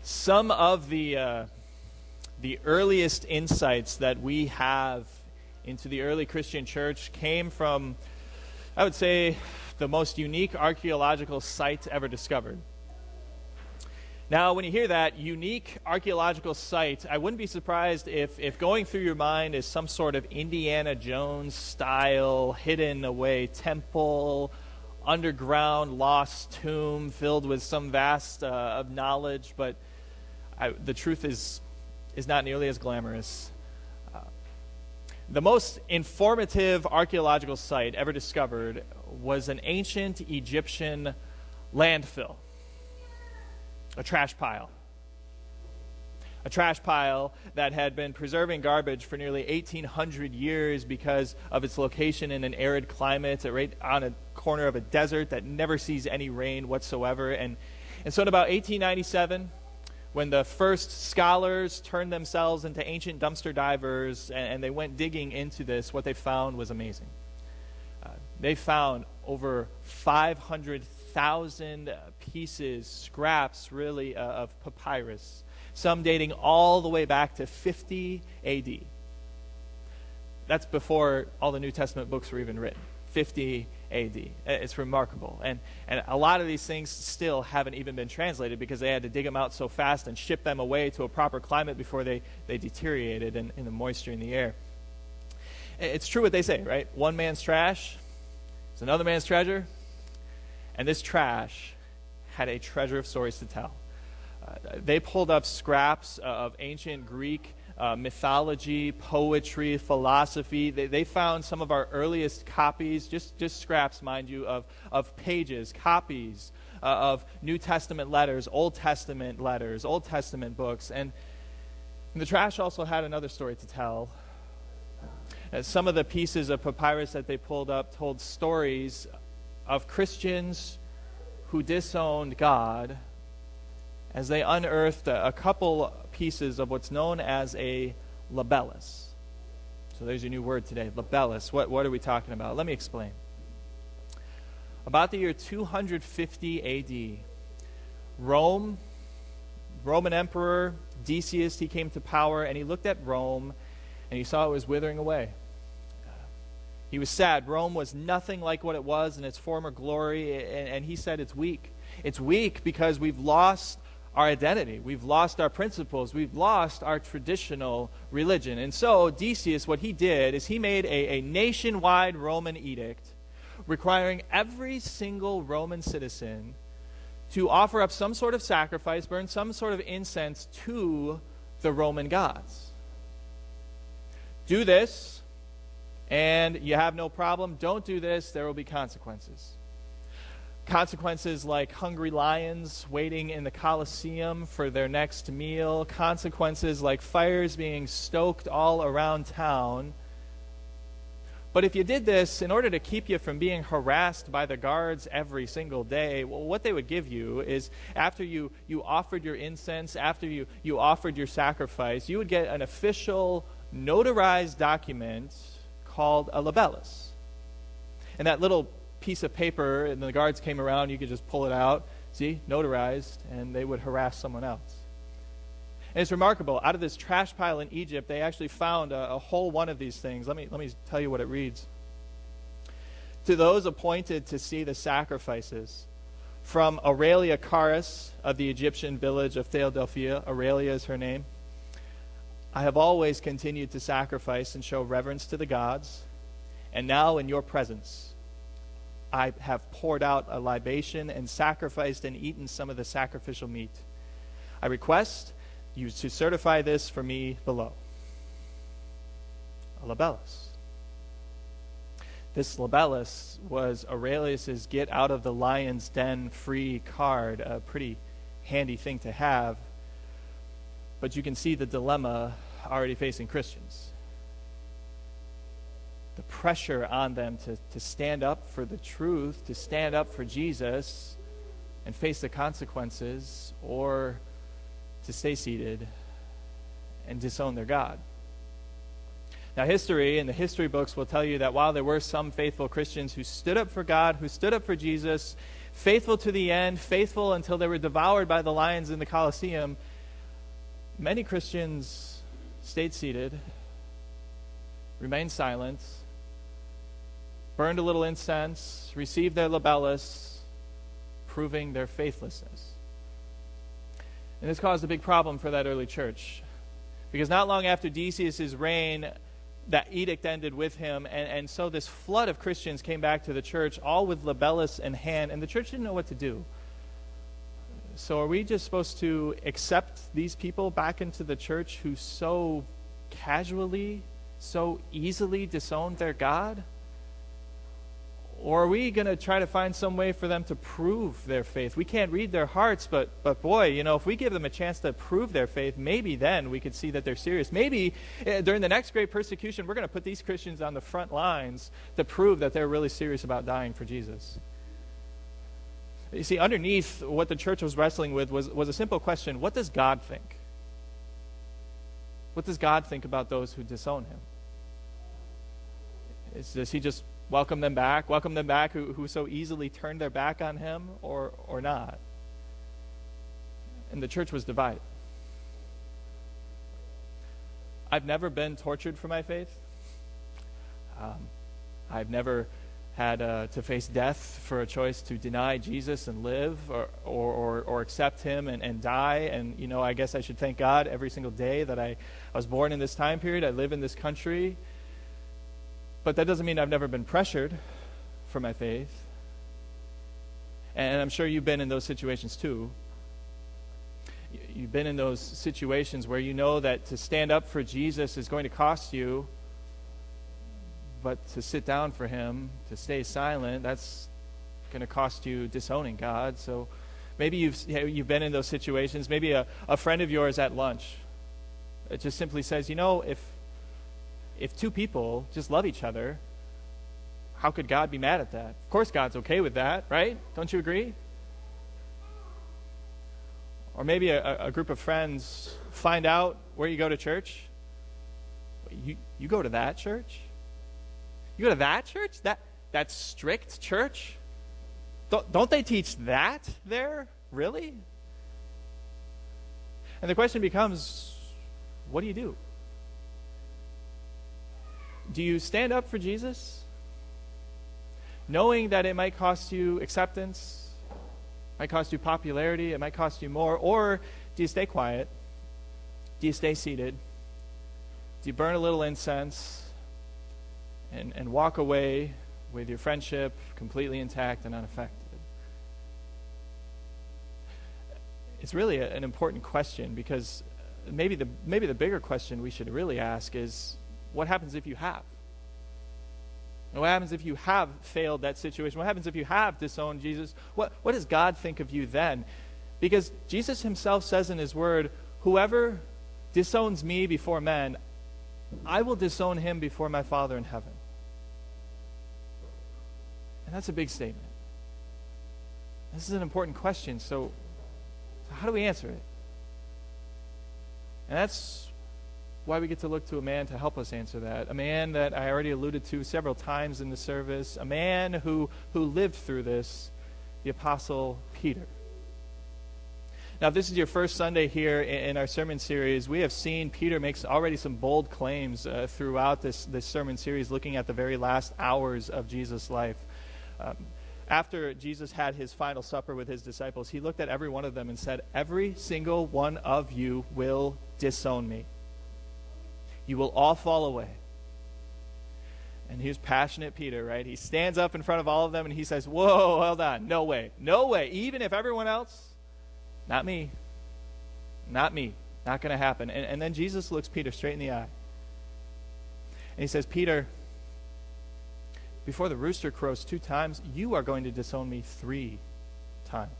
Some of the earliest insights that we have into the early Christian church came from, I would say, the most unique archaeological site ever discovered. Now, when you hear that, unique archaeological site, I wouldn't be surprised if going through your mind is some sort of Indiana Jones style, hidden away temple, underground lost tomb filled with some vast of knowledge, but the truth is not nearly as glamorous. The most informative archaeological site ever discovered was an ancient Egyptian landfill, a trash pile. A trash pile that had been preserving garbage for nearly 1,800 years because of its location in an arid climate, right on a corner of a desert that never sees any rain whatsoever. And so in about 1897, when the first scholars turned themselves into ancient dumpster divers and they went digging into this, what they found was amazing. They found over 500,000 pieces, scraps really, of papyrus, some dating all the way back to 50 AD. That's before all the New Testament books were even written. 50 AD. It's remarkable. And a lot of these things still haven't even been translated because they had to dig them out so fast and ship them away to a proper climate before they deteriorated in the moisture in the air. It's true what they say, right? One man's trash is another man's treasure. And this trash had a treasure of stories to tell. They pulled up scraps of ancient Greek mythology, poetry, philosophy. They found some of our earliest copies, just scraps, mind you, of pages, copies of New Testament letters, Old Testament books. And the trash also had another story to tell. Some of the pieces of papyrus that they pulled up told stories of Christians who disowned God as they unearthed a couple pieces of what's known as a libellus. So there's your new word today, libellus. What are we talking about? Let me explain. About the year 250 AD, Roman Emperor Decius, he came to power, and he looked at Rome, and he saw it was withering away. He was sad. Rome was nothing like what it was in its former glory, and he said it's weak. It's weak because we've lost our identity. We've lost our principles. We've lost our traditional religion. And so Decius, what he did is he made a nationwide Roman edict requiring every single Roman citizen to offer up some sort of sacrifice, burn some sort of incense to the Roman gods. Do this, and you have no problem. Don't do this, there will be consequences. Consequences like hungry lions waiting in the Colosseum for their next meal. Consequences like fires being stoked all around town. But if you did this in order to keep you from being harassed by the guards every single day, well, what they would give you is after you offered your incense, after you offered your sacrifice, you would get an official notarized document called a libellus. And that little piece of paper, and the guards came around, you could just pull it out, see, notarized, and they would harass someone else. And it's remarkable. Out of this trash pile in Egypt, they actually found a whole one of these things. Let me tell you what it reads. To those appointed to see the sacrifices, from Aurelia Caris of the Egyptian village of Theodophia, Aurelia is her name, I have always continued to sacrifice and show reverence to the gods, and now in your presence I have poured out a libation and sacrificed and eaten some of the sacrificial meat. I request you to certify this for me below. A libellus. This libellus was Aurelius's get out of the lion's den free card, a pretty handy thing to have. But you can see the dilemma already facing Christians. The pressure on them to stand up for the truth, to stand up for Jesus and face the consequences, or to stay seated and disown their God. Now, history and the history books will tell you that while there were some faithful Christians who stood up for God, who stood up for Jesus, faithful to the end, faithful until they were devoured by the lions in the Colosseum, Many Christians stayed seated, remained silent, burned a little incense, received their libellus, proving their faithlessness. And this caused a big problem for that early church, because not long after Decius' reign, that edict ended with him, and so this flood of Christians came back to the church, all with libellus in hand, and the church didn't know what to do. So are we just supposed to accept these people back into the church who so casually, so easily disowned their God? Or are we going to try to find some way for them to prove their faith? We can't read their hearts, but boy, if we give them a chance to prove their faith, maybe then we could see that they're serious. Maybe during the next great persecution, we're going to put these Christians on the front lines to prove that they're really serious about dying for Jesus. You see, underneath what the church was wrestling with was a simple question: what does God think? What does God think about those who disown him? Does he just welcome them back who so easily turned their back on him, or not? And the church was divided. I've never been tortured for my faith. I've never had to face death for a choice to deny Jesus and live, or accept him and die. And I guess I should thank God every single day that I was born in this time period. I live in this country. But that doesn't mean I've never been pressured for my faith. And I'm sure you've been in those situations too. You've been in those situations where you know that to stand up for Jesus is going to cost you, but to sit down for him, to stay silent, that's going to cost you disowning God. So maybe you've been in those situations. Maybe a friend of yours at lunch, it just simply says, if two people just love each other, how could God be mad at that? Of course God's okay with that, right? Don't you agree? Or maybe a group of friends find out where you go to church. You go to that church? You go to that church? That strict church? Don't they teach that there? Really? And the question becomes, what do you do? Do you stand up for Jesus, knowing that it might cost you acceptance, might cost you popularity, it might cost you more? Or do you stay quiet? Do you stay seated? Do you burn a little incense and walk away with your friendship completely intact and unaffected? It's really an important question, because maybe the bigger question we should really ask is, what happens if you have? And what happens if you have failed that situation? What happens if you have disowned Jesus? What does God think of you then? Because Jesus himself says in his word, whoever disowns me before men, I will disown him before my Father in heaven. And that's a big statement. This is an important question, so how do we answer it? And that's why we get to look to a man to help us answer that. A man that I already alluded to several times in the service. A man who lived through this, the Apostle Peter. Now, if this is your first Sunday here in our sermon series, we have seen Peter makes already some bold claims throughout this sermon series, looking at the very last hours of Jesus' life. After Jesus had his final supper with his disciples, he looked at every one of them and said, every single one of you will disown me. You will all fall away. And here's passionate Peter, right? He stands up in front of all of them and he says, whoa, hold on, no way, even if everyone else, not me, not going to happen. And then Jesus looks Peter straight in the eye. And he says, Peter, before the rooster crows 2 times, you are going to disown me 3 times.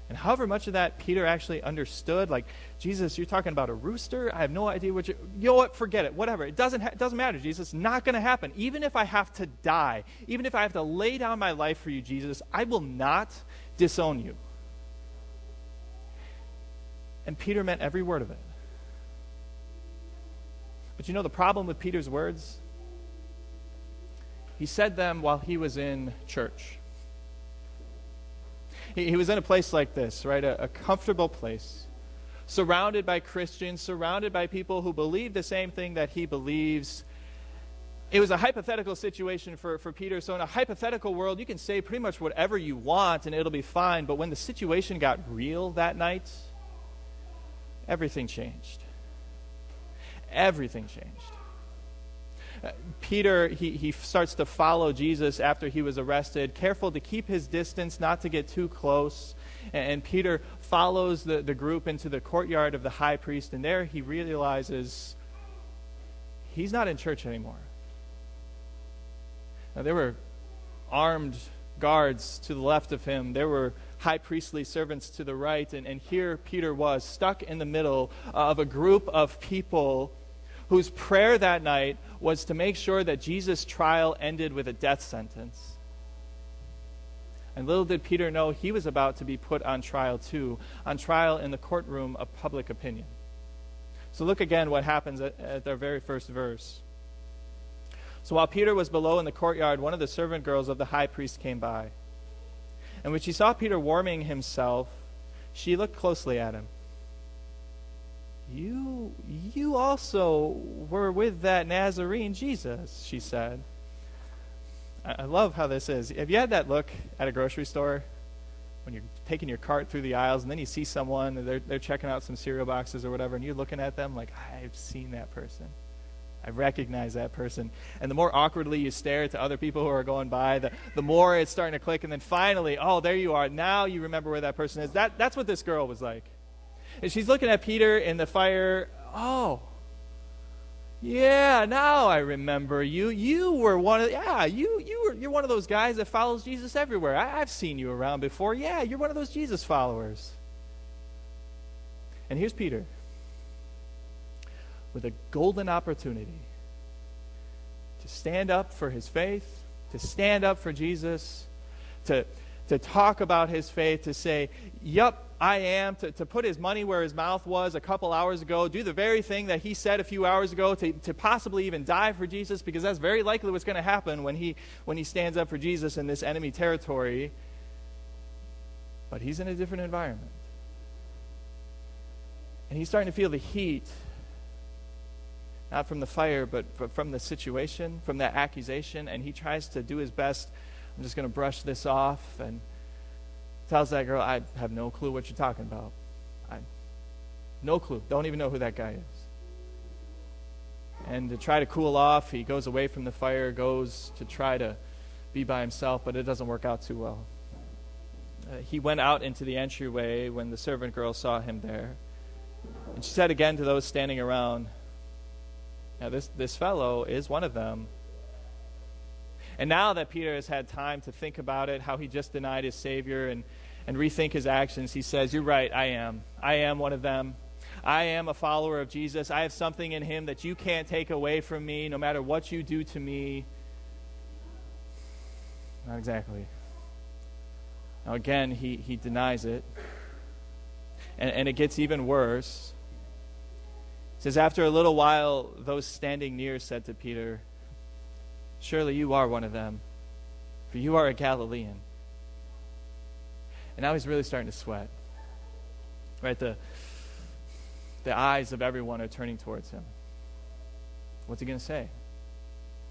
And however much of that Peter actually understood, like, Jesus, you're talking about a rooster? I have no idea what you know what, forget it, whatever. It doesn't matter, Jesus. Not going to happen. Even if I have to die, even if I have to lay down my life for you, Jesus, I will not disown you. And Peter meant every word of it. But you know the problem with Peter's words? He said them while he was in church. He was in a place like this, right? A comfortable place. surrounded by Christians, surrounded by people who believe the same thing that he believes. It was a hypothetical situation for Peter. So in a hypothetical world, you can say pretty much whatever you want and it'll be fine. But when the situation got real that night, everything changed. Everything changed. Peter, he starts to follow Jesus after he was arrested, careful to keep his distance, not to get too close. And Peter follows the group into the courtyard of the high priest, and there he realizes he's not in church anymore. Now, there were armed guards to the left of him. There were high priestly servants to the right. And here Peter was, stuck in the middle of a group of people whose prayer that night was to make sure that Jesus' trial ended with a death sentence. And little did Peter know he was about to be put on trial too, on trial in the courtroom of public opinion. So look again what happens at our very first verse. So while Peter was below in the courtyard, one of the servant girls of the high priest came by. And when she saw Peter warming himself, she looked closely at him. You also were with that Nazarene Jesus, she said. I love how this is. Have you had that look at a grocery store when you're taking your cart through the aisles and then you see someone and they're checking out some cereal boxes or whatever and you're looking at them like, I've seen that person. I recognize that person. And the more awkwardly you stare to other people who are going by, the more it's starting to click. And then finally, oh, there you are. Now you remember where that person is. That's what this girl was like. And she's looking at Peter in the fire. Oh, yeah, now I remember you. You were one of, you're one of those guys that follows Jesus everywhere. I've seen you around before. Yeah, you're one of those Jesus followers. And here's Peter, with a golden opportunity to stand up for his faith, to stand up for Jesus, to talk about his faith, to say, yup, I am, to put his money where his mouth was a couple hours ago, do the very thing that he said a few hours ago, to possibly even die for Jesus, because that's very likely what's going to happen when he stands up for Jesus in this enemy territory. But he's in a different environment. And he's starting to feel the heat, not from the fire, but from the situation, from that accusation, and he tries to do his best. I'm just going to brush this off, and tells that girl, I have no clue what you're talking about. No clue. Don't even know who that guy is. And to try to cool off, he goes away from the fire, goes to try to be by himself, but it doesn't work out too well. He went out into the entryway when the servant girl saw him there. And she said again to those standing around, now this fellow is one of them. And now that Peter has had time to think about it, how he just denied his Savior and rethink his actions, he says, you're right, I am. I am one of them. I am a follower of Jesus. I have something in him that you can't take away from me, no matter what you do to me. Not exactly. Now again, he denies it. And it gets even worse. It says, after a little while, those standing near said to Peter, surely you are one of them, for you are a Galilean. And now he's really starting to sweat. Right? The eyes of everyone are turning towards him. What's he going to say?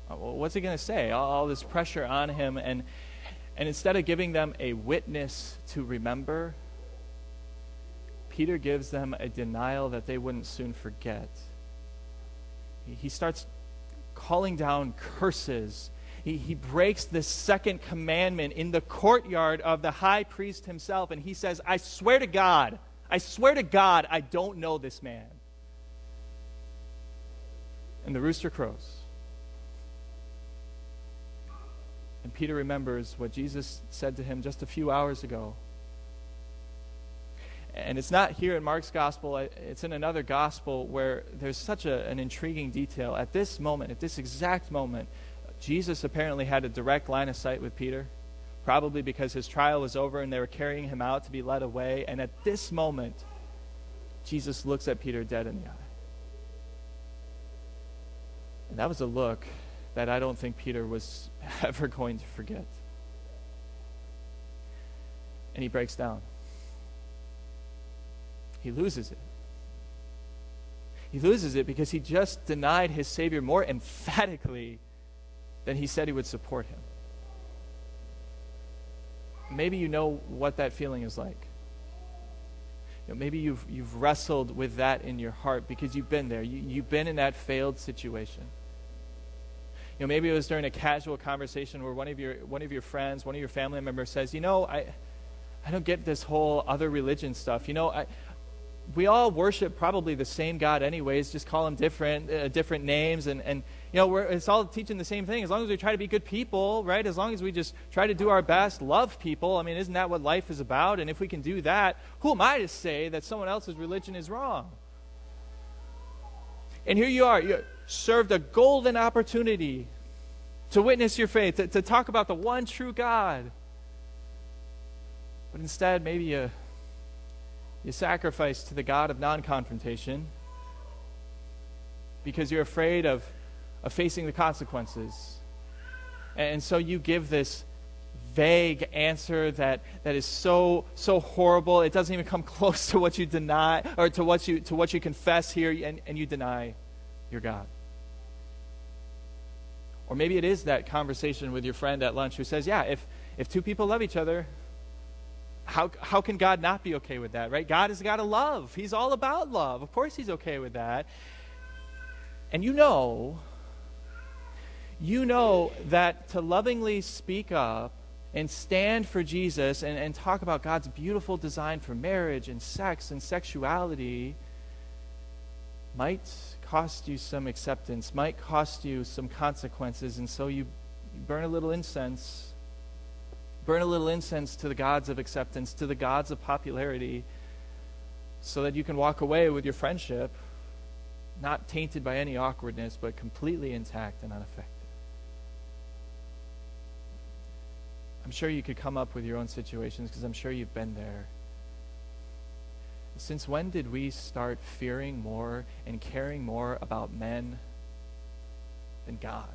What's he going to say? All this pressure on him, and instead of giving them a witness to remember, Peter gives them a denial that they wouldn't soon forget. He starts calling down curses. He breaks the second commandment in the courtyard of the high priest himself, and he says, I swear to God, I don't know this man. And the rooster crows. And Peter remembers what Jesus said to him just a few hours ago. And it's not here in Mark's gospel, it's in another gospel where there's such an intriguing detail. At this moment, at this exact moment, Jesus apparently had a direct line of sight with Peter, probably because his trial was over and they were carrying him out to be led away. And at this moment, Jesus looks at Peter dead in the eye. And that was a look that I don't think Peter was ever going to forget. And he breaks down. He loses it. He loses it because he just denied his Savior more emphatically than he said he would support him. Maybe you know what that feeling is like. Maybe you've wrestled with that in your heart because you've been there. You've been in that failed situation. Maybe it was during a casual conversation where one of your friends, one of your family members says, I don't get this whole other religion stuff. We all worship probably the same God anyways, just call them different names, and it's all teaching the same thing. As long as we try to be good people, right? As long as we just try to do our best, love people. Isn't that what life is about? And if we can do that, who am I to say that someone else's religion is wrong? And here you are, you're served a golden opportunity to witness your faith, to talk about the one true God. But instead, maybe you sacrifice to the God of non-confrontation because you're afraid of facing the consequences. And so you give this vague answer that is so horrible, it doesn't even come close to what you deny, or to what you confess here, and you deny your God. Or maybe it is that conversation with your friend at lunch who says, yeah, if two people love each other, how can God not be okay with that, right? God is a God of love. He's all about love. Of course he's okay with that. And you know that to lovingly speak up and stand for Jesus and talk about God's beautiful design for marriage and sex and sexuality might cost you some acceptance, might cost you some consequences, and so you burn a little incense. Burn a little incense to the gods of acceptance, to the gods of popularity, so that you can walk away with your friendship not tainted by any awkwardness, but completely intact and unaffected. I'm sure you could come up with your own situations because I'm sure you've been there. Since when did we start fearing more and caring more about men than God?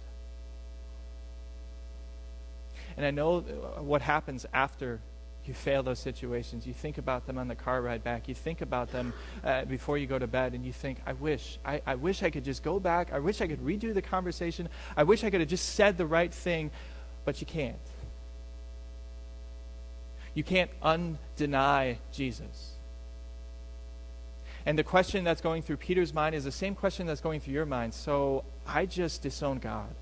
And I know what happens after you fail those situations. You think about them on the car ride back. You think about them before you go to bed, and you think, I wish I could just go back. I wish I could redo the conversation. I wish I could have just said the right thing, but you can't. You can't undeny Jesus. And the question that's going through Peter's mind is the same question that's going through your mind. So I just disowned God.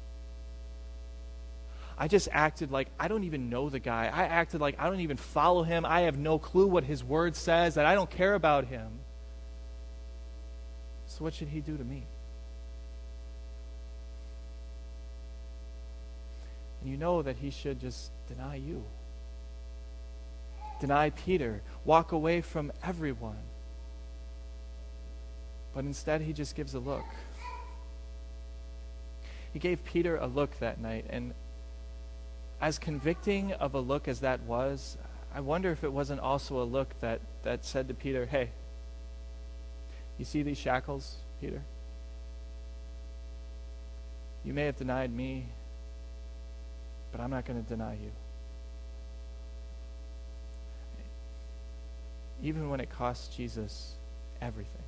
I just acted like I don't even know the guy. I acted like I don't even follow him. I have no clue what his word says, that I don't care about him. So what should he do to me? And you know that he should just deny you. Deny Peter. Walk away from everyone. But instead he just gives a look. He gave Peter a look that night, and as convicting of a look as that was, I wonder if it wasn't also a look that said to Peter, hey, you see these shackles, Peter? You may have denied me, but I'm not going to deny you. Even when it costs Jesus everything.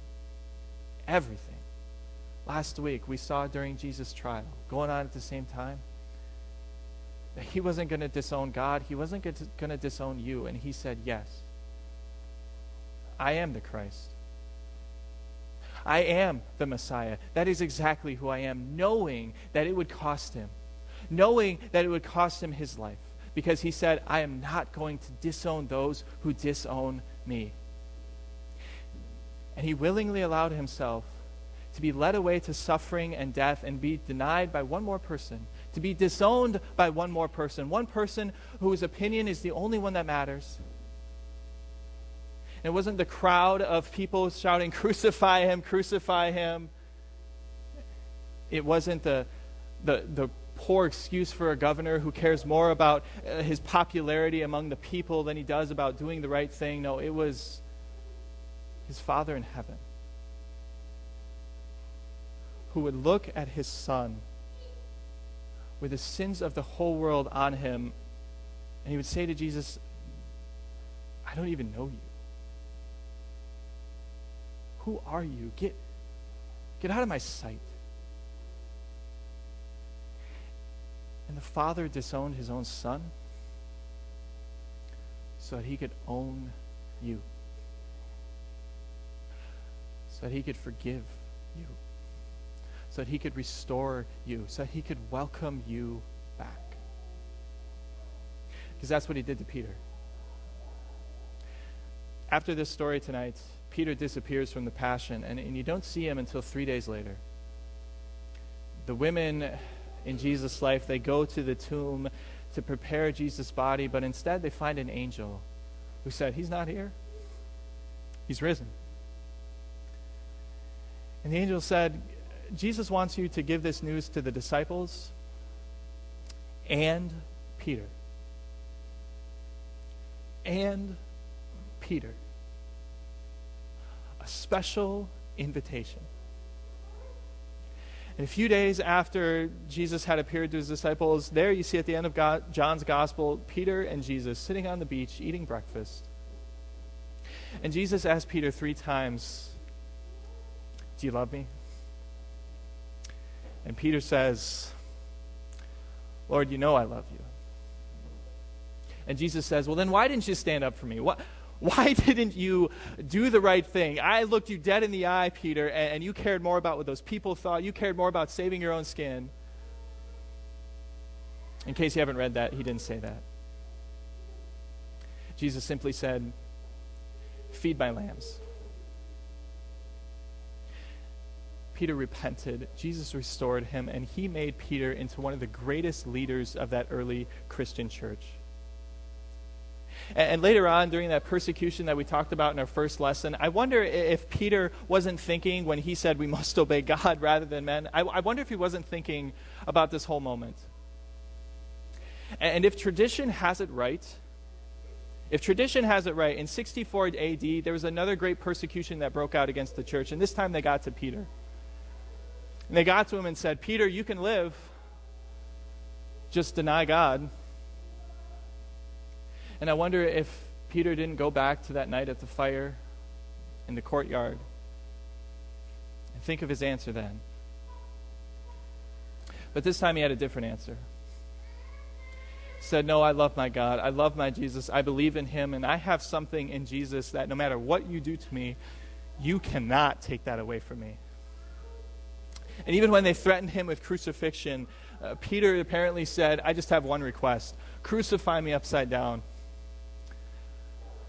Everything. Last week, we saw during Jesus' trial, going on at the same time, that he wasn't going to disown God. He wasn't going to disown you. And he said, yes, I am the Christ. I am the Messiah. That is exactly who I am, knowing that it would cost him. Knowing that it would cost him his life. Because he said, I am not going to disown those who disown me. And he willingly allowed himself to be led away to suffering and death and be denied by one more person, to be disowned by one person whose opinion is the only one that matters. And it wasn't the crowd of people shouting, crucify him, crucify him. It wasn't the poor excuse for a governor who cares more about his popularity among the people than he does about doing the right thing. No, it was his Father in heaven, who would look at his Son with the sins of the whole world on him, and he would say to Jesus, I don't even know you. Who are you? Get out of my sight. And the Father disowned his own Son so that he could own you. So that he could forgive you. So that he could restore you. So that he could welcome you back. Because that's what he did to Peter. After this story tonight, Peter disappears from the Passion, and you don't see him until 3 days later. The women in Jesus' life, they go to the tomb to prepare Jesus' body, but instead they find an angel who said, he's not here. He's risen. And the angel said, Jesus wants you to give this news to the disciples and Peter. And Peter. A special invitation. And a few days after Jesus had appeared to his disciples, there you see at the end of John's Gospel, Peter and Jesus sitting on the beach eating breakfast. And Jesus asked Peter 3 times, do you love me? And Peter says, Lord, you know I love you. And Jesus says, well, then why didn't you stand up for me? Why didn't you do the right thing? I looked you dead in the eye, Peter, and you cared more about what those people thought. You cared more about saving your own skin. In case you haven't read that, he didn't say that. Jesus simply said, feed my lambs. Peter repented. Jesus restored him, and he made Peter into one of the greatest leaders of that early Christian church. And later on, during that persecution that we talked about in our first lesson, I wonder if Peter wasn't thinking when he said we must obey God rather than men. I wonder if he wasn't thinking about this whole moment. And if tradition has it right, in 64 AD, there was another great persecution that broke out against the church, and this time they got to Peter. And they got to him and said, Peter, you can live, just deny God. And I wonder if Peter didn't go back to that night at the fire in the courtyard and think of his answer then. But this time he had a different answer. He said, no, I love my God. I love my Jesus. I believe in him, and I have something in Jesus that no matter what you do to me, you cannot take that away from me. And even when they threatened him with crucifixion, Peter apparently said, I just have one request. Crucify me upside down.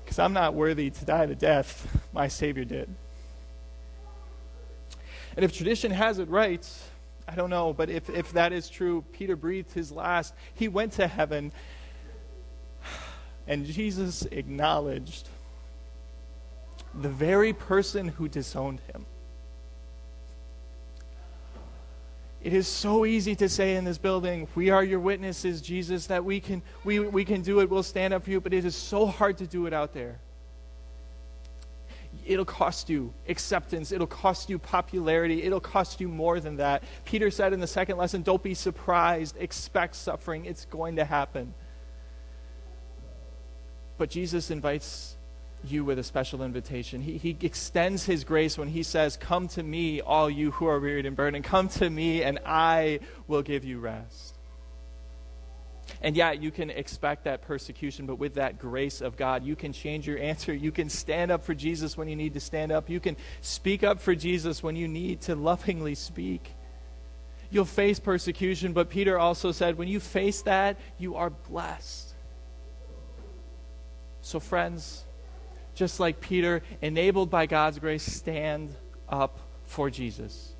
Because I'm not worthy to die the death my Savior did. And if tradition has it right, I don't know, but if that is true, Peter breathed his last. He went to heaven, and Jesus acknowledged the very person who disowned him. It is so easy to say in this building, we are your witnesses, Jesus, that we can do it, we'll stand up for you, but it is so hard to do it out there. It'll cost you acceptance, it'll cost you popularity, it'll cost you more than that. Peter said in the second lesson, don't be surprised, expect suffering, it's going to happen. But Jesus invites you with a special invitation. He extends his grace when he says, come to me, all you who are wearied and burdened. Come to me, and I will give you rest. And yeah, you can expect that persecution, but with that grace of God, you can change your answer. You can stand up for Jesus when you need to stand up. You can speak up for Jesus when you need to lovingly speak. You'll face persecution, but Peter also said, when you face that, you are blessed. So friends, just like Peter, enabled by God's grace, stand up for Jesus.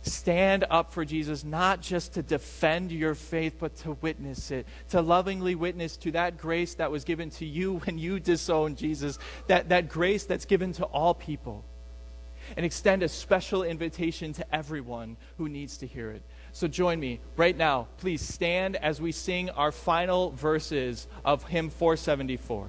Stand up for Jesus, not just to defend your faith, but to witness it, to lovingly witness to that grace that was given to you when you disowned Jesus, that grace that's given to all people, and extend a special invitation to everyone who needs to hear it. So join me right now. Please stand as we sing our final verses of hymn 474.